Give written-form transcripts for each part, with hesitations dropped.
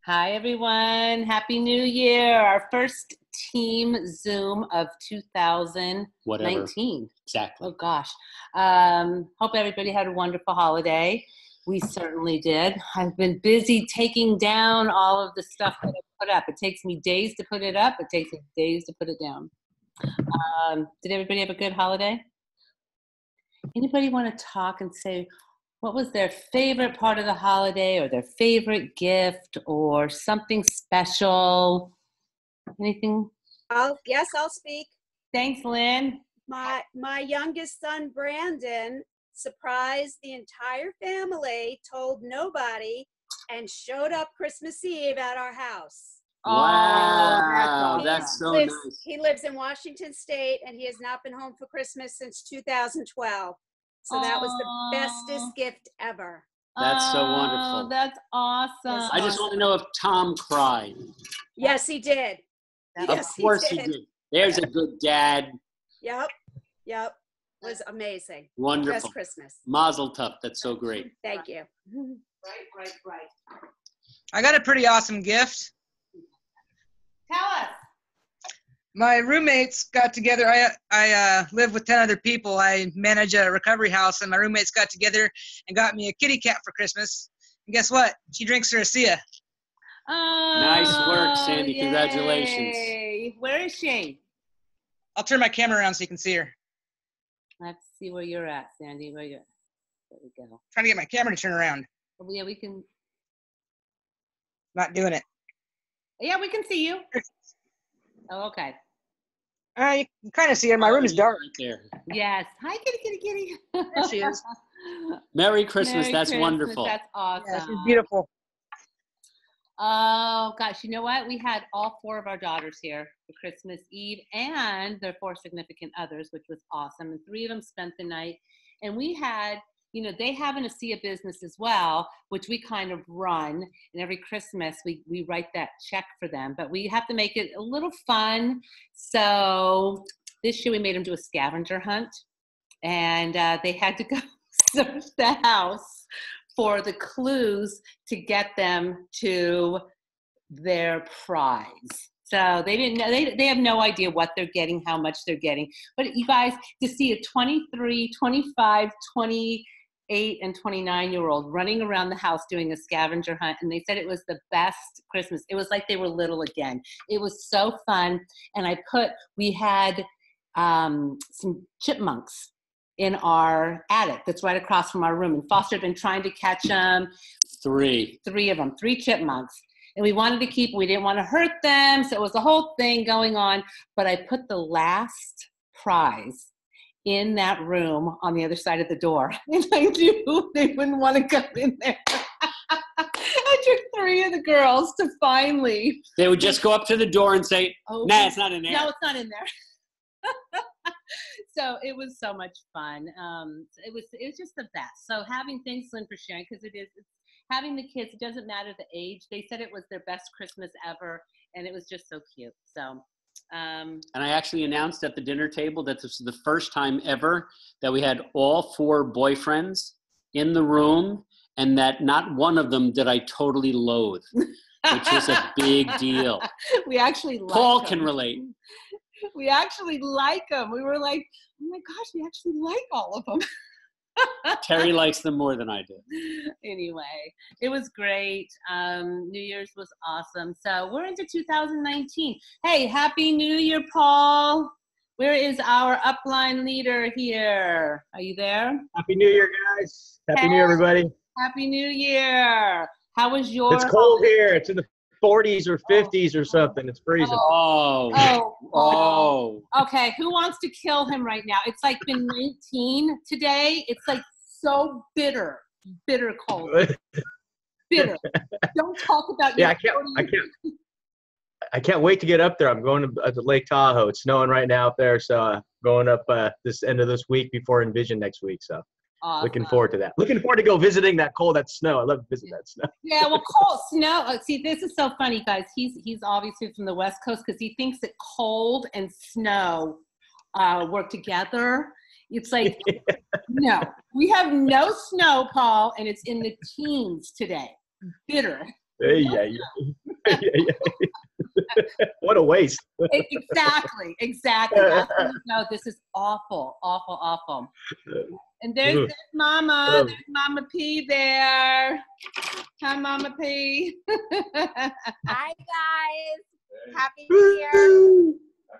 Hi, everyone. Happy New Year. Our first team Zoom of 2019. Whatever. Exactly. Oh, gosh. Hope everybody had a wonderful holiday. We certainly did. I've been busy taking down all of the stuff that I put up. It takes me days to put it up. It takes me days to put it down. Did everybody have a good holiday? Anybody want to talk and say, what was their favorite part of the holiday or their favorite gift or something special? Anything? I'll speak. Thanks, Lynn. My youngest son, Brandon, surprised the entire family, told nobody, and showed up Christmas Eve at our house. Wow, that's so nice. He lives in Washington State, and he has not been home for Christmas since 2012. So that was the bestest gift ever. That's so wonderful. That's awesome. I just want to know if Tom cried. Yes, he did. Of course he did. There's a good dad. Yep. It was amazing. Wonderful. Best Christmas. Mazel tov. That's so great. Thank you. Right. I got a pretty awesome gift. Tell us. My roommates got together. I live with 10 other people. I manage a recovery house, and my roommates got together and got me a kitty cat for Christmas. And guess what? She drinks Ceracea. Oh, nice work, Sandy. Yay. Congratulations. Where is she? I'll turn my camera around so you can see her. Let's see where you're at, Sandy. There we go. Trying to get my camera to turn around. Oh, yeah, we can. Not doing it. Yeah, we can see you. Oh, okay. You can kind of see her. My room is dark. Right there. Yes. Hi, kitty. There she is. Merry Christmas. That's wonderful. That's awesome. Yeah, she's beautiful. Oh, gosh. You know what? We had all 4 of our daughters here for Christmas Eve and their 4 significant others, which was awesome. And 3 of them spent the night. And we had, they have an ASEA business as well, which we kind of run. And every Christmas, we write that check for them. But we have to make it a little fun. So this year, we made them do a scavenger hunt. And they had to go search the house for the clues to get them to their prize. So they didn't know, they have no idea what they're getting, how much they're getting. But you guys, to see a 23, 25, 28, and 29-year-old running around the house doing a scavenger hunt, and they said it was the best Christmas. It was like they were little again. It was so fun. And we had some chipmunks in our attic that's right across from our room. And Foster had been trying to catch them. 3 of them, 3 chipmunks. And we wanted to we didn't want to hurt them. So it was a whole thing going on. But I put the last prize in that room on the other side of the door. And I knew they wouldn't want to come in there. I took 3 of the girls to finally. They would just go up to the door and say, nah, it's not in there. No, it's not in there. So it was so much fun. It was just the best. So thanks, Lynn, for sharing, because it's having the kids, it doesn't matter the age. They said it was their best Christmas ever, and it was just so cute. So, and I actually announced at the dinner table that this was the first time ever that we had all 4 boyfriends in the room, and that not one of them did I totally loathe, which is a big deal. We actually Paul can relate. We actually like them. We were like, oh my gosh, we actually like all of them. Terry likes them more than I do. Anyway, it was great. New Year's was awesome. So we're into 2019. Hey, Happy New Year, Paul. Where is our upline leader here? Are you there? Happy New Year, guys. Happy New Year, everybody. Happy New Year. How was your It's cold here. It's in the 40s or 50s or something. It's freezing. Okay, who wants to kill him right now? It's like been 19 today. It's like so bitter cold. Bitter. Don't talk about your I can't wait to get up there. I'm going to Lake Tahoe. It's snowing right now up there, so going up this end of this week before Envision next week. So awesome. Looking forward to that. Looking forward to go visiting that snow. I love to visit that snow. Yeah, well, cold snow. See, this is so funny, guys. He's obviously from the West Coast because he thinks that cold and snow work together. It's like, no, we have no snow, Paul, and it's in the teens today. Bitter. Hey, yeah, yeah. What a waste. Exactly. I think, no, this is awful. And there's Mama. There's Mama P there. Hi, Mama P. Hi, guys. Happy New Year.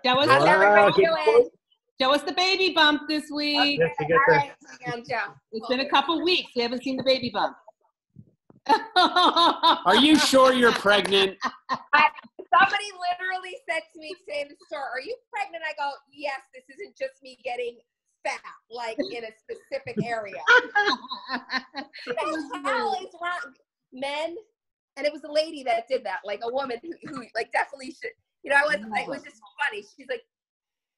How's everybody doing? Show us the baby bump this week. Okay, all right. Hang on, Joe. It's been a couple weeks. We haven't seen the baby bump. Are you sure you're pregnant? Somebody literally said to me today in the store, "Are you pregnant?" I go, "Yes, this isn't just me getting fat, like in a specific area." What the hell is wrong? Men, and it was a lady that did that, like a woman who like definitely should, you know, it was just funny. She's like,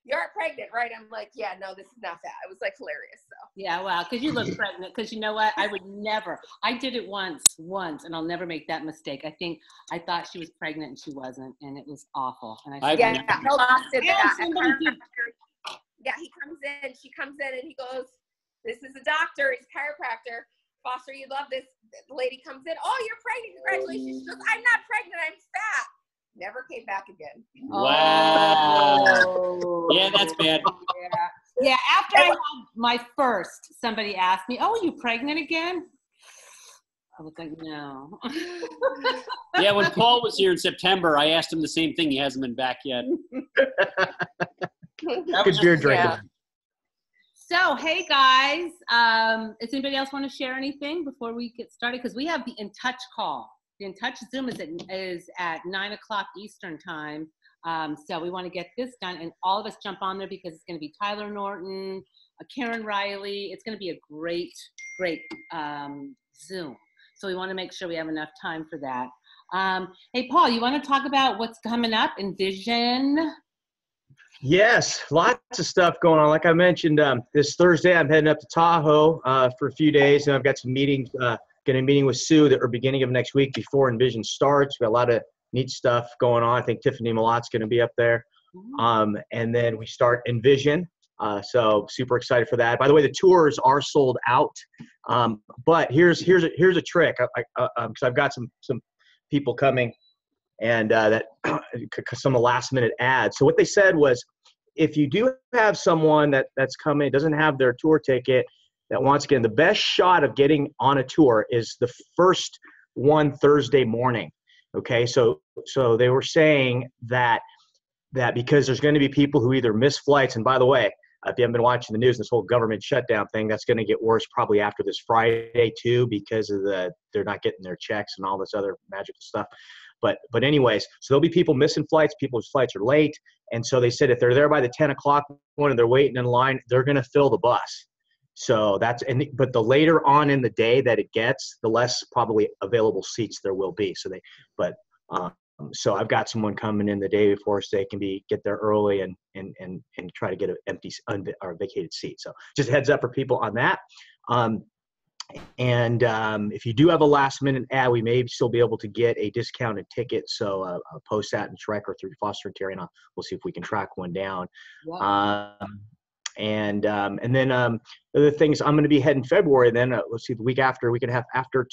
"You're pregnant, right?" I'm like, "Yeah, no, this is not fat." It was like hilarious. So. Yeah, well, because you look pregnant. Because you know what? I would never. I did it once, and I'll never make that mistake. I thought she was pregnant and she wasn't, and it was awful. And I yeah, no, did that. Yeah, she comes in, and he goes, "This is a doctor. He's a chiropractor. Foster, you love this." The lady comes in, "Oh, you're pregnant. Congratulations." She goes, "I'm not pregnant. I'm fat." Never came back again. Wow. Oh. Yeah, that's bad. Yeah, after I had my first, somebody asked me, "Oh, are you pregnant again?" I was like, "No." Yeah, when Paul was here in September, I asked him the same thing. He hasn't been back yet. Good beer drinking. Yeah. So, hey guys, does anybody else want to share anything before we get started? Because we have the In Touch call. The In Touch Zoom is at 9:00 Eastern time. So we want to get this done, and all of us jump on there because it's going to be Tyler Norton, Karen Riley. It's going to be a great Zoom. So we want to make sure we have enough time for that. Hey, Paul, you want to talk about what's coming up? Envision. Yes, lots of stuff going on. Like I mentioned, this Thursday I'm heading up to Tahoe for a few days, and I've got some meetings. Getting a meeting with Sue that are beginning of next week before Envision starts. We've got a lot of neat stuff going on. I think Tiffany Malot's going to be up there. And then we start Envision. So super excited for that. By the way, the tours are sold out. But here's a trick. Because I've got some people coming, and that some of the last minute ads. So what they said was, if you do have someone that's coming, doesn't have their tour ticket, that once again, the best shot of getting on a tour is the first one Thursday morning. Okay, so they were saying that because there's going to be people who either miss flights, and by the way, if you haven't been watching the news, this whole government shutdown thing, that's going to get worse probably after this Friday too, because of they're not getting their checks and all this other magical stuff. But anyways, so there'll be people missing flights, people's flights are late, and so they said if they're there by the 10 o'clock one and they're waiting in line, they're going to fill the bus. So but the later on in the day that it gets, the less probably available seats there will be. So I've got someone coming in the day before so they can get there early and try to get an empty or vacated seat. So just a heads up for people on that. If you do have a last minute ad, we may still be able to get a discounted ticket. So I'll post that in Shrek or through Foster and Terry, and we'll see if we can track one down. Wow. And then other things, I'm going to be heading February. Then let's see, the week after, we can have to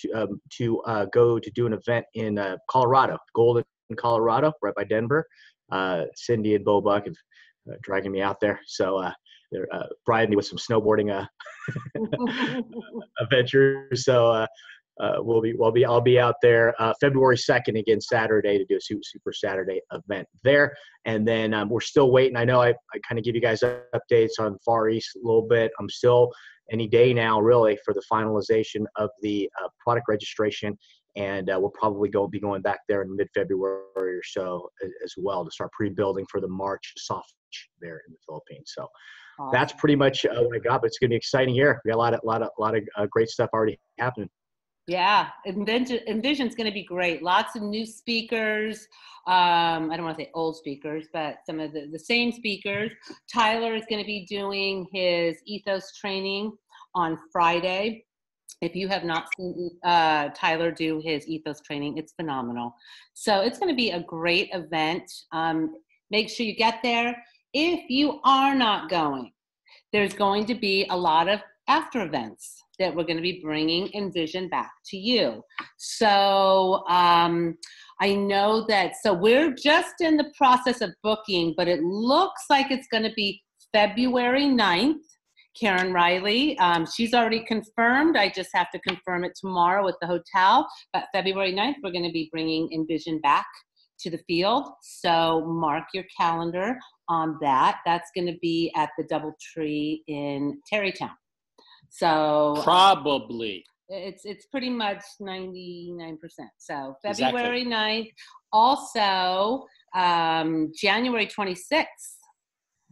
go to do an event in Colorado, Golden, Colorado, right by Denver. Cindy and Bo Buck have dragging me out there, so they're bribing me with some snowboarding adventures. So I'll be out there February 2nd again, Saturday, to do a Super Saturday event there. And then we're still waiting. I know I kind of give you guys updates on Far East a little bit. I'm still any day now really for the finalization of the product registration. And we'll probably be going back there in mid-February or so as well to start pre-building for the March soft there in the Philippines. So that's pretty much what I got, but it's going to be an exciting year. We got a lot of great stuff already happening. Yeah, Envision's going to be great. Lots of new speakers. I don't want to say old speakers, but some of the same speakers. Tyler is going to be doing his ethos training on Friday. If you have not seen Tyler do his ethos training, it's phenomenal. So it's going to be a great event. Make sure you get there. If you are not going, there's going to be a lot of after events. that we're going to be bringing Envision back to you. So I know that, so we're just in the process of booking, but it looks like it's going to be February 9th. Karen Riley, she's already confirmed. I just have to confirm it tomorrow with the hotel. But February 9th, we're going to be bringing Envision back to the field. So mark your calendar on that. That's going to be at the DoubleTree in Terrytown. So Probably. it's pretty much 99%. So Exactly. February 9th. Also, January 26th.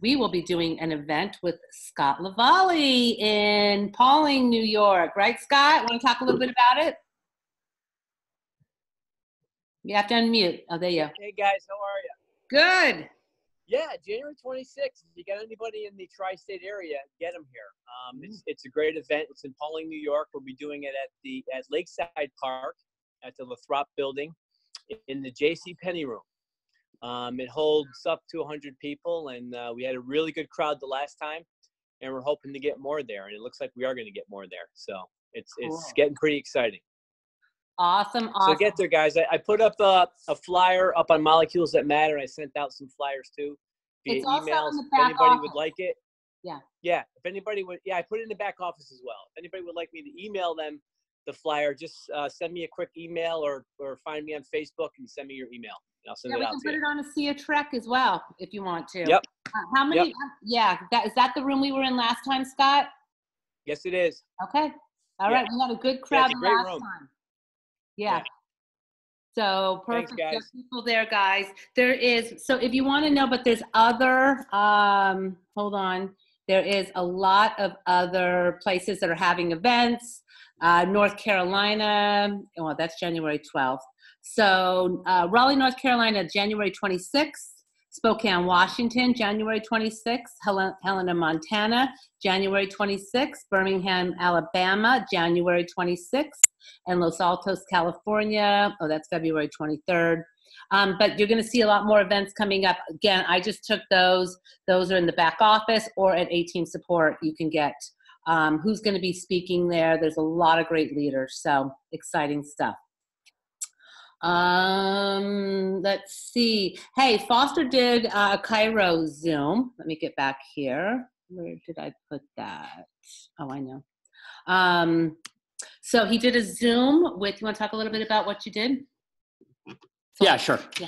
We will be doing an event with Scott LaVallee in Pawling, New York. Right, Scott? Want to talk a little bit about it? You have to unmute. Oh, there you go. Hey, guys. How are you? Good. Yeah, January 26th. If you got anybody in the tri-state area, get them here. It's a great event. It's in Pawling, New York. We'll be doing it at Lakeside Park at the Lathrop Building in the J.C. Penney room. It holds up to 100 people, and we had a really good crowd the last time, and we're hoping to get more there, and it looks like we are going to get more there. So it's getting pretty exciting. Awesome. So get there, guys. I put up a flyer up on Molecules That Matter, and I sent out some flyers too via It's also emails. in the If back anybody office. would like it. Yeah. Yeah. If anybody would, I put it in the back office as well. If anybody would like me to email them the flyer, just send me a quick email or find me on Facebook and send me your email. And I'll send it We out can to put you. it on a Sea Trek as well if you want to. Yep. How many? Yep. Yeah. Is that the room we were in last time, Scott? Yes, it is. Okay. All Yeah. right. We had a good crowd it's a great last room. time. Yeah. Yeah. So Thanks, perfect. guys. There's people there, guys. There is, so if you want to know, but there's other, hold on. There is a lot of other places that are having events. North Carolina, well, that's January 12th. So Raleigh, North Carolina, January 26th. Spokane, Washington, January 26th. Helena, Montana, January 26th. Birmingham, Alabama, January 26th. And Los Altos, California, that's February 23rd. But you're going to see a lot more events coming up. Again, I just took those. Those are in the back office or at A-Team Support. You can get who's going to be speaking there. There's a lot of great leaders, so exciting stuff. Let's see. Hey, Foster did a Cairo Zoom. Let me get back here. Where did I put that? Oh, I know. So he did a Zoom with, you want to talk a little bit about what you did? Yeah, sure. Yeah.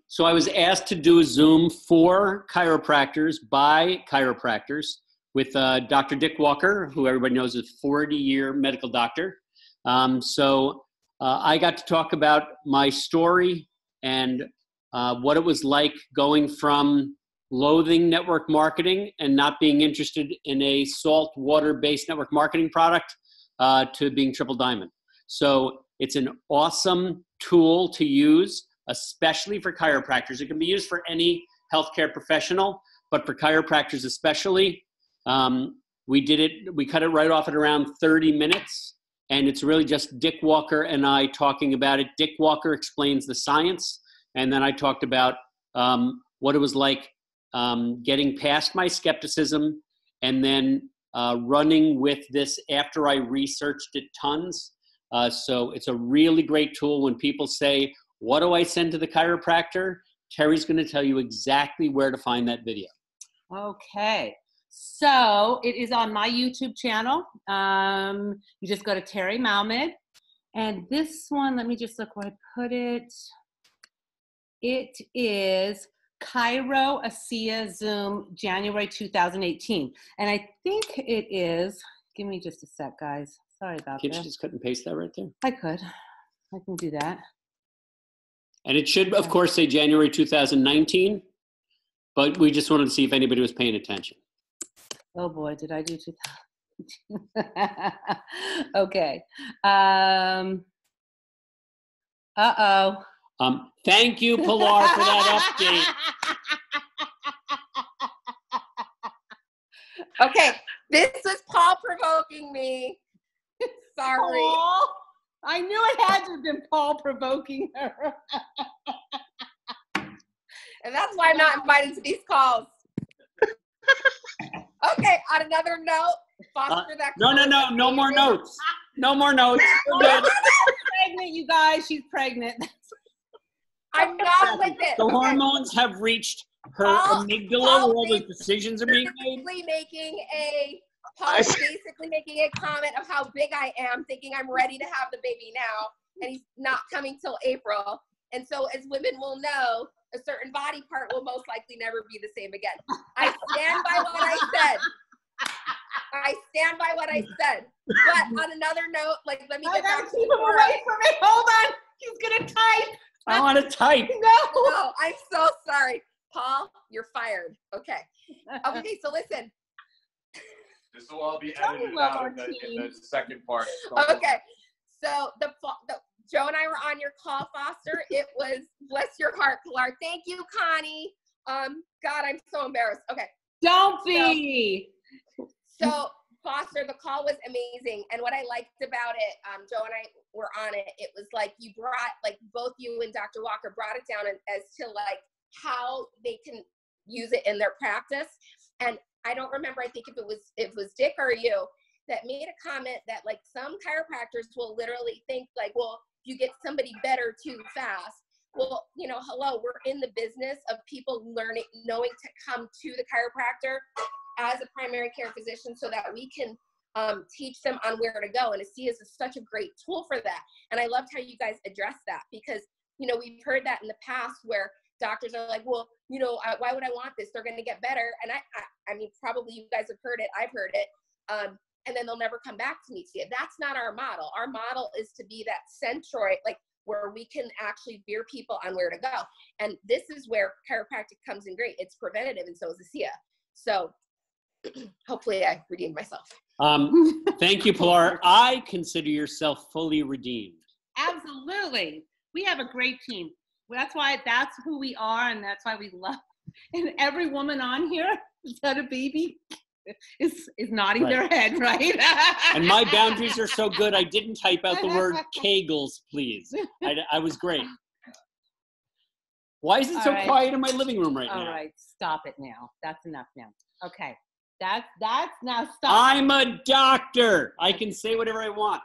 So I was asked to do a Zoom for chiropractors by chiropractors with Dr. Dick Walker, who everybody knows is a 40-year medical doctor. I got to talk about my story and what it was like going from loathing network marketing and not being interested in a salt water-based network marketing product to being triple diamond. So it's an awesome tool to use, especially for chiropractors. It can be used for any healthcare professional, but for chiropractors especially, we cut it right off at around 30 minutes. And it's really just Dick Walker and I talking about it. Dick Walker explains the science. And then I talked about what it was like getting past my skepticism and then running with this after I researched it tons. So it's a really great tool when people say, what do I send to the chiropractor? Terry's going to tell you exactly where to find that video. Okay. So it is on my YouTube channel. You just go to Terry Malmed. And this one, let me just look where I put it. It is Cairo ASEA Zoom, January 2018. And I think it is, give me just a sec, guys. Sorry about Can't that. you just cut and paste that right there? I could. I can do that. And it should, of course, say January 2019. But we just wanted to see if anybody was paying attention. Oh boy, did I do 2000? Okay. Uh-oh. Thank you, Pilar, for that update. Okay, this was Paul provoking me. Sorry. Paul? I knew it had to have been Paul provoking her. And that's why I'm not invited to these calls. Okay, on another note, Foster that. No more notes. No more notes. We're good. Pregnant, you guys. She's pregnant. I'm not with it. The Okay. hormones have reached her Paul amygdala where all the decisions are being made. Paul's basically making a comment of how big I am, thinking I'm ready to have the baby now, and he's not coming till April. And so, as women will know, a certain body part will most likely never be the same again. I stand by what I said. I stand by what I said. But on another note, like, let me get back to keep him away from me. Hold on. He's gonna type. I want to type. No, I'm so sorry. Paul, you're fired. Okay. Okay, so listen. This will all be edited out in the second part. Okay. So Joe and I were on your call, Foster. It was, bless your heart, Pilar. Thank you, Connie. God, I'm so embarrassed. Okay. Don't be. So Foster, the call was amazing. And what I liked about it, Joe and I were on it, it was like you brought, like both you and Dr. Walker brought it down as to like how they can use it in their practice. And I don't remember, I think if it was Dick or you that made a comment that like some chiropractors will literally think like, well, you get somebody better too fast. Well, you know, hello, we're in the business of people knowing to come to the chiropractor as a primary care physician so that we can teach them on where to go. And ASEA is such a great tool for that. And I loved how you guys addressed that because, you know, we've heard that in the past where doctors are like, well, you know, why would I want this? They're going to get better. And I mean, probably you guys have heard it. I've heard it. And then they'll never come back to me. See, that's not our model. Our model is to be that centroid, like where we can actually veer people on where to go. And this is where chiropractic comes in great. It's preventative, and so is ASEA. So hopefully I redeemed myself. Thank you, Pilar. I consider yourself fully redeemed. Absolutely. We have a great team. That's who we are, and that's why we love. And every woman on here who's had a baby is nodding their head, right? And my boundaries are so good, I didn't type out the word Kegels, please. I was great. Why is it so quiet in my living room right now? All right, stop it now. That's enough now. Okay, that's now stop. I'm a doctor. I can say whatever I want.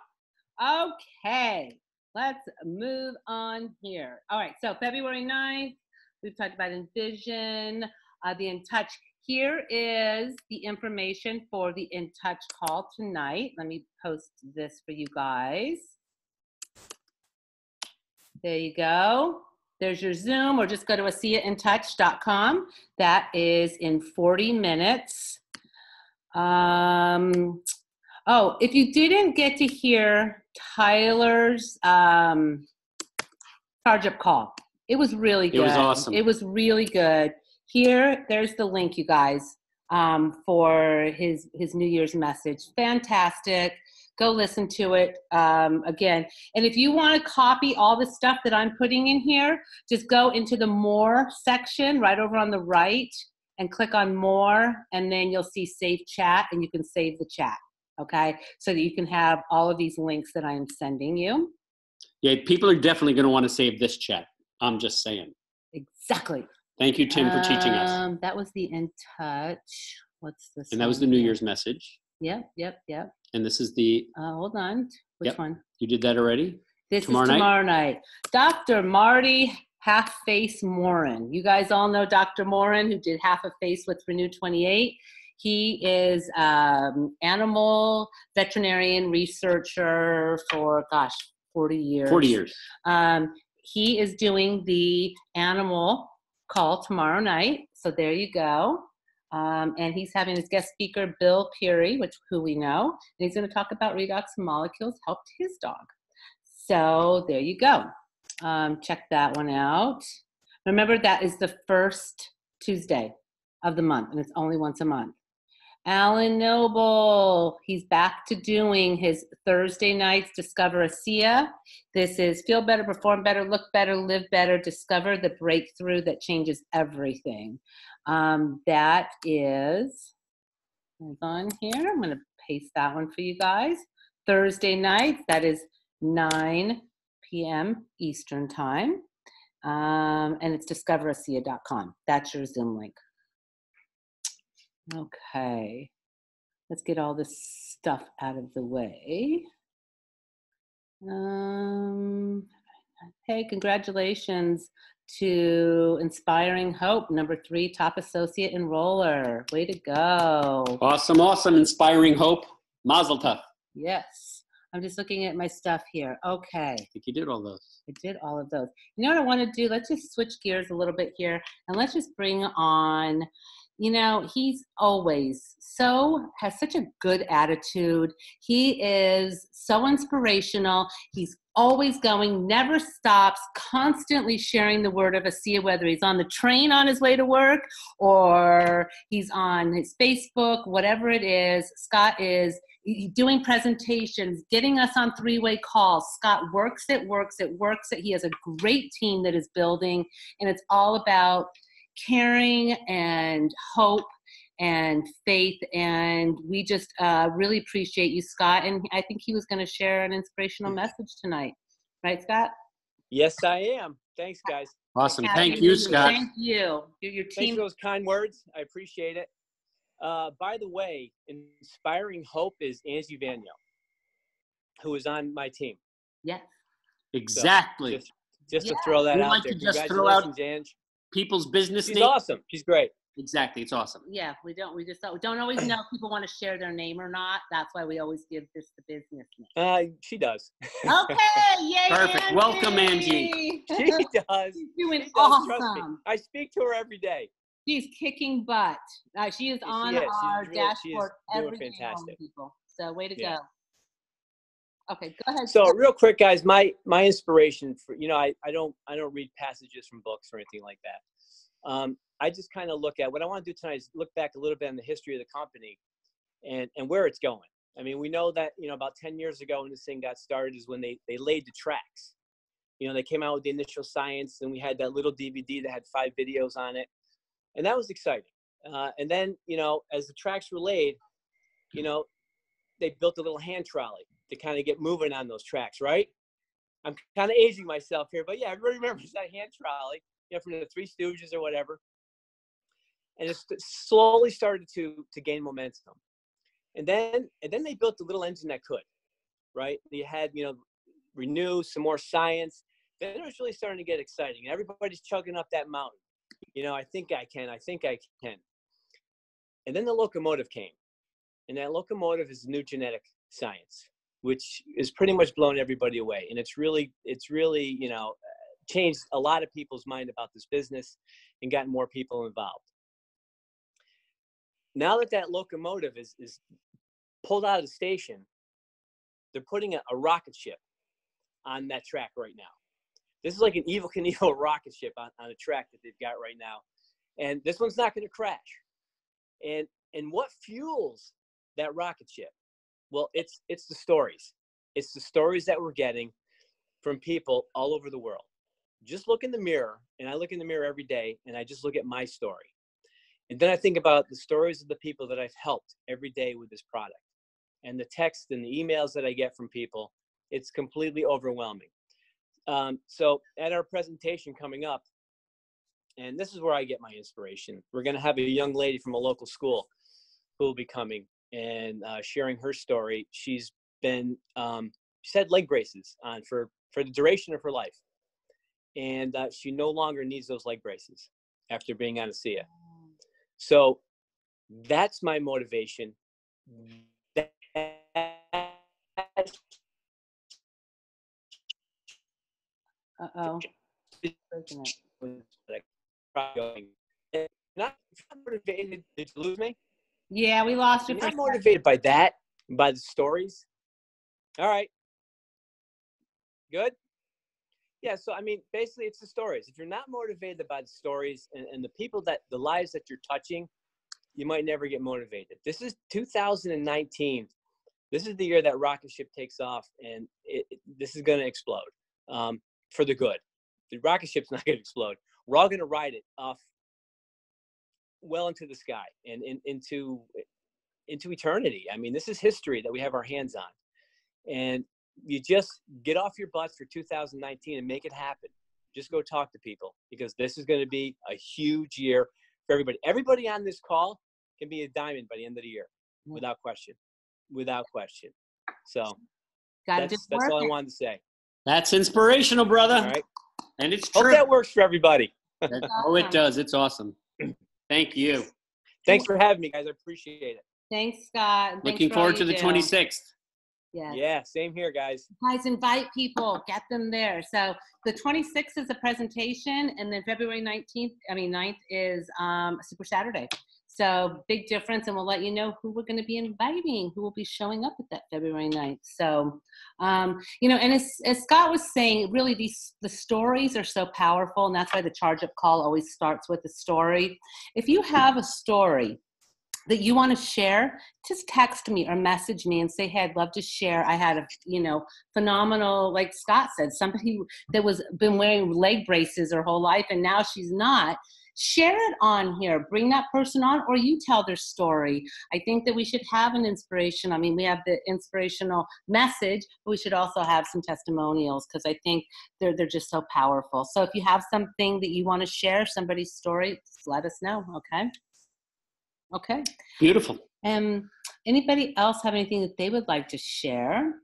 Okay, let's move on here. All right, so February 9th, we've talked about Envision, the In Touch. Here is the information for the In Touch call tonight. Let me post this for you guys. There you go. There's your Zoom, or just go to ASEAIntouch.com. That is in 40 minutes. Oh, if you didn't get to hear Tyler's charge up call, it was really good. It was awesome. It was really good. There's the link, you guys, for his New Year's message. Fantastic. Go listen to it again. And if you want to copy all the stuff that I'm putting in here, just go into the More section right over on the right and click on More, and then you'll see Save Chat, and you can save the chat, okay? So that you can have all of these links that I am sending you. Yeah, people are definitely going to want to save this chat. I'm just saying. Exactly. Thank you, Tim, for teaching us. That was the In Touch. What's this? And that was the New Year's message. Yep. And this is the... hold on. Which one? You did that already? This is tomorrow night. Dr. Marty Half Face Morin. You guys all know Dr. Morin, who did Half a Face with Renew 28. He is animal veterinarian researcher for, 40 years. 40 years. He is doing the animal call tomorrow night. So there you go. And he's having his guest speaker, Bill Peary, who we know. And he's going to talk about redox molecules helped his dog. So there you go. Check that one out. Remember, that is the first Tuesday of the month, and it's only once a month. Alan Noble, he's back to doing his Thursday nights, Discover ASEA. This is Feel Better, Perform Better, Look Better, Live Better, Discover the Breakthrough that Changes Everything. That is, hold on here, I'm going to paste that one for you guys. Thursday nights, that is 9 p.m. Eastern Time. And it's discoverasea.com. That's your Zoom link. Okay. let's get all this stuff out of the way. Hey, congratulations to Inspiring Hope, #3 top associate enroller. Way to go. Awesome. Inspiring Hope. Mazel tov. Yes. I'm just looking at my stuff here. Okay. I think you did all those. I did all of those. You know what I want to do? Let's just switch gears a little bit here, and let's just bring on, he's always has such a good attitude. He is so inspirational. He's always going, never stops, constantly sharing the word of ASEA, whether he's on the train on his way to work or he's on his Facebook, whatever it is. Scott is doing presentations, getting us on three-way calls. Scott works it. He has a great team that is building, and it's all about caring and hope and faith. And we just really appreciate you, Scott. And I think he was going to share an inspirational message tonight. Right, Scott? Yes, I am. Thanks, guys. Awesome. Thank you, Scott. Thank you. Your Thanks team. for those kind words. I appreciate it. By the way, Inspiring Hope is Angie Vaniel, who is on my team. Yes. Exactly. So just to throw that We out like there. to just throw out Ange. people's business She's names. awesome. She's great. Exactly. It's awesome. Yeah, we just don't always know if people want to share their name or not. That's why we always give just the business name. She does. Okay, yay, Perfect. Angie. Welcome, Angie. She does. She's doing She does. Trust me. awesome. I speak to her every day. She's kicking butt. She is on our dashboard every day, fantastic. people. So way to Yeah. go. Okay, go ahead. So real quick, guys, my inspiration for I don't read passages from books or anything like that. I just kind of look at what I want to do tonight is look back a little bit on the history of the company and where it's going. I mean, we know that about 10 years ago when this thing got started is when they laid the tracks. They came out with the initial science, and we had that little DVD that had 5 videos on it, and that was exciting. And then as the tracks were laid, they built a little hand trolley to kind of get moving on those tracks, right? I'm kind of aging myself here, but yeah, everybody remembers that hand trolley, from the Three Stooges or whatever. And it slowly started to gain momentum. And then they built the little engine that could, right? You had, renew, some more science. Then it was really starting to get exciting. Everybody's chugging up that mountain. I think I can. And then the locomotive came. And that locomotive is new genetic science, which is pretty much blown everybody away. And it's really, changed a lot of people's mind about this business and gotten more people involved. Now that locomotive is pulled out of the station, they're putting a rocket ship on that track right now. This is like an Evel Knievel rocket ship on a track that they've got right now. And this one's not going to crash. And what fuels that rocket ship? Well, it's the stories. It's the stories that we're getting from people all over the world. Just look in the mirror, and I look in the mirror every day, and I just look at my story. And then I think about the stories of the people that I've helped every day with this product. And the texts and the emails that I get from people, it's completely overwhelming. So at our presentation coming up, and this is where I get my inspiration, we're going to have a young lady from a local school who will be coming and sharing her story. She's been, she's had leg braces on for the duration of her life. And she no longer needs those leg braces after being on ASEA. So that's my motivation. Uh-oh. Not motivated. Did you lose me? Yeah, we lost you. I'm not motivated by that, by the stories. All right. Good. Yeah, so I mean, basically it's the stories. If you're not motivated by the stories and the people the lives that you're touching, you might never get motivated. This is 2019. This is the year that rocket ship takes off, and this is going to explode for the good. The rocket ship's not going to explode. We're all going to ride it off well into the sky and into eternity. I mean, this is history that we have our hands on. And you just get off your butts for 2019 and make it happen. Just go talk to people, because this is going to be a huge year for everybody. Everybody on this call can be a diamond by the end of the year. without question. So Gotta that's just all I work it. wanted to say. That's inspirational, brother. All right. And it's Hope true. that works for everybody. Oh, it does. It's awesome. Thank you. Thanks for having me, guys. I appreciate it. Thanks, Scott. and thanks Looking for all forward to you the do. 26th. Yes. Yeah, same here, guys. Guys, invite people, get them there. So the 26th is a presentation, and then February 9th is Super Saturday. So big difference, and we'll let you know who we're going to be inviting, who will be showing up at that February 9th. So, you know, and as Scott was saying, really the stories are so powerful, and that's why the charge up call always starts with a story. If you have a story that you want to share, just text me or message me and say, hey, I'd love to share. I had a, phenomenal, like Scott said, somebody that was been wearing leg braces her whole life and now she's not. Share it on here, bring that person on, or you tell their story. I think that we should have an inspiration. I mean, we have the inspirational message, but we should also have some testimonials because I think they're just so powerful. So if you have something that you want to share, somebody's story, just let us know, okay? Okay. Beautiful. Anybody else have anything that they would like to share?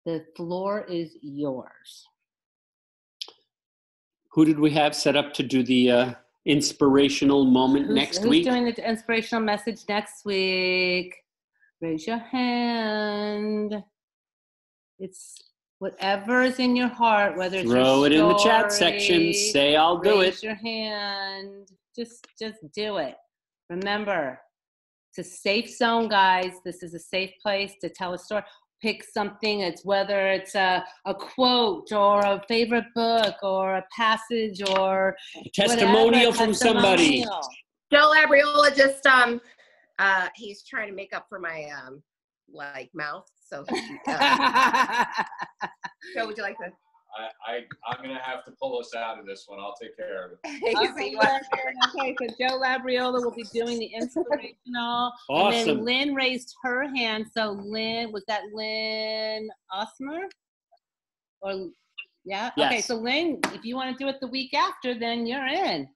The floor is yours. Who did we have set up to do the inspirational moment next week? Who's doing the inspirational message next week? Raise your hand. It's whatever is in your heart, whether it's Throw your it story, in the chat section. Say, I'll do it. Raise your hand. Just do it. Remember, it's a safe zone, guys. This is a safe place to tell a story. Pick something. It's whether it's a quote or a favorite book or a passage or A testimonial from somebody. Joe Labriola just he's trying to make up for my mouth. So Joe, would you like to? I'm gonna have to pull us out of this one. I'll take care of it. Okay, so Joe Labriola will be doing the inspirational. Awesome. And then Lynn raised her hand. So Lynn, was that Lynn Osmer? Or yeah? Yes. Okay, so Lynn, if you want to do it the week after, then you're in.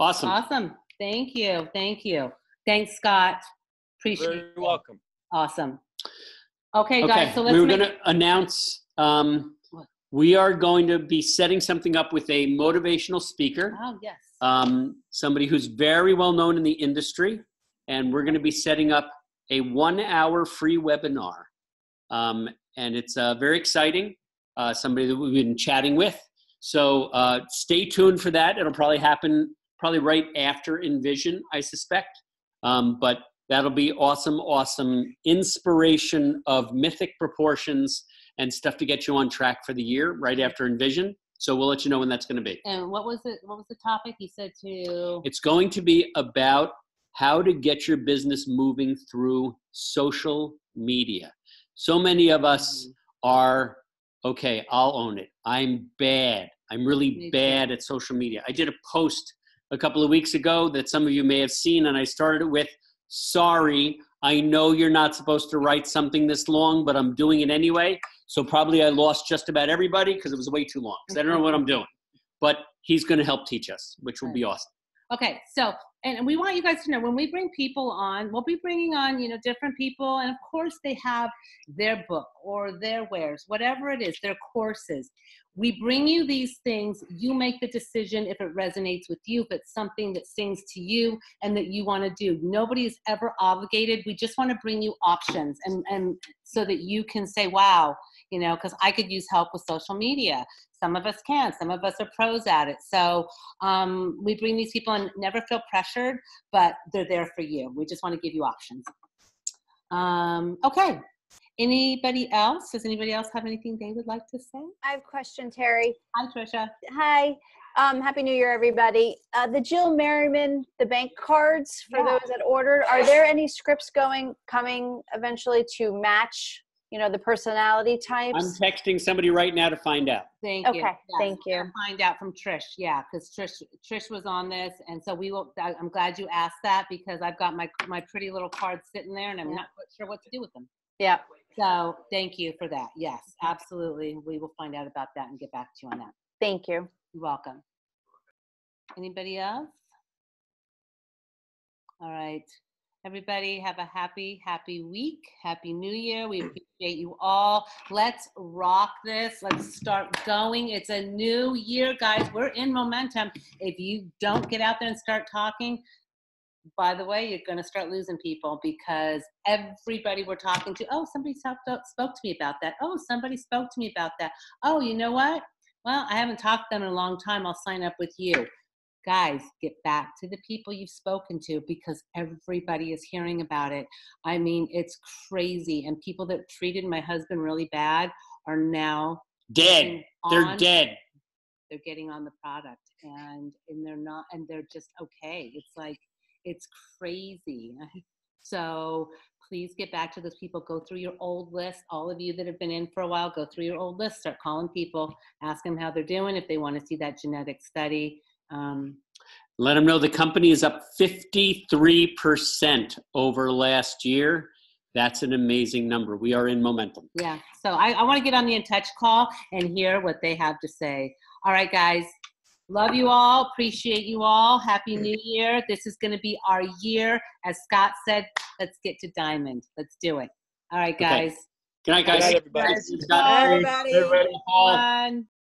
Awesome. Awesome. Thank you. Thank you. Thanks, Scott. Appreciate it. You're welcome. Awesome. Okay, guys, so let's we were going to announce we are going to be setting something up with a motivational speaker. Oh, yes. Somebody who's very well known in the industry. And we're going to be setting up a 1-hour free webinar. And it's very exciting. Somebody that we've been chatting with. So stay tuned for that. It'll probably happen right after Envision, I suspect. But that'll be awesome, awesome inspiration of mythic proportions and stuff to get you on track for the year right after Envision. So we'll let you know when that's going to be. And what was it? What was the topic? You said to... It's going to be about how to get your business moving through social media. So many of us are, okay, I'll own it. I'm bad. I'm really bad at social media. I did a post a couple of weeks ago that some of you may have seen, and I started it with, sorry, I know you're not supposed to write something this long, but I'm doing it anyway. So probably I lost just about everybody because it was way too long because I don't know what I'm doing. But he's going to help teach us, which will be awesome. Okay, so, and we want you guys to know, when we bring people on, we'll be bringing on, different people. And of course they have their book or their wares, whatever it is, their courses. We bring you these things. You make the decision if it resonates with you, if it's something that sings to you and that you want to do. Nobody is ever obligated. We just want to bring you options and so that you can say, wow, because I could use help with social media. Some of us can. Some of us are pros at it. So we bring these people and never feel pressured, but they're there for you. We just want to give you options. Okay. Anybody else? Does anybody else have anything they would like to say? I have a question, Terry. Hi, Trisha. Hi. Happy New Year, everybody. The Jill Merriman, the bank cards for those that ordered, are there any scripts coming eventually to match, the personality types? I'm texting somebody right now to find out. Thank you. Okay, Yes, thank you. I'll find out from Trish. Yeah, because Trish was on this, and so we will. I'm glad you asked that because I've got my pretty little cards sitting there, and I'm not quite sure what to do with them. Yeah. So thank you for that. Yes, absolutely. We will find out about that and get back to you on that. Thank you. You're welcome. Anybody else? All right. Everybody have a happy week. Happy New Year. We appreciate you all. Let's rock this. Let's start going. It's a new year, guys. We're in momentum. If you don't get out there and start talking, by the way, you're going to start losing people, because everybody we're talking to, oh, somebody spoke to me about that. Oh, somebody spoke to me about that. Oh, you know what? Well, I haven't talked to them in a long time. I'll sign up with you. Guys, get back to the people you've spoken to, because everybody is hearing about it. I mean, it's crazy. And people that treated my husband really bad are now Dead. They're dead. They're getting on the product, and they're not, and they're just okay. It's like, it's crazy. So please get back to those people. Go through your old list. All of you that have been in for a while, go through your old list. Start calling people. Ask them how they're doing, if they want to see that genetic study. Let them know the company is up 53% over last year. That's an amazing number. We are in momentum. Yeah. So I want to get on the In Touch call and hear what they have to say. All right, guys. Love you all. Appreciate you all. Happy New Year. This is going to be our year. As Scott said, let's get to Diamond. Let's do it. All right, guys. Okay. Good night, guys. Good night, everybody. Bye, everybody. Everybody.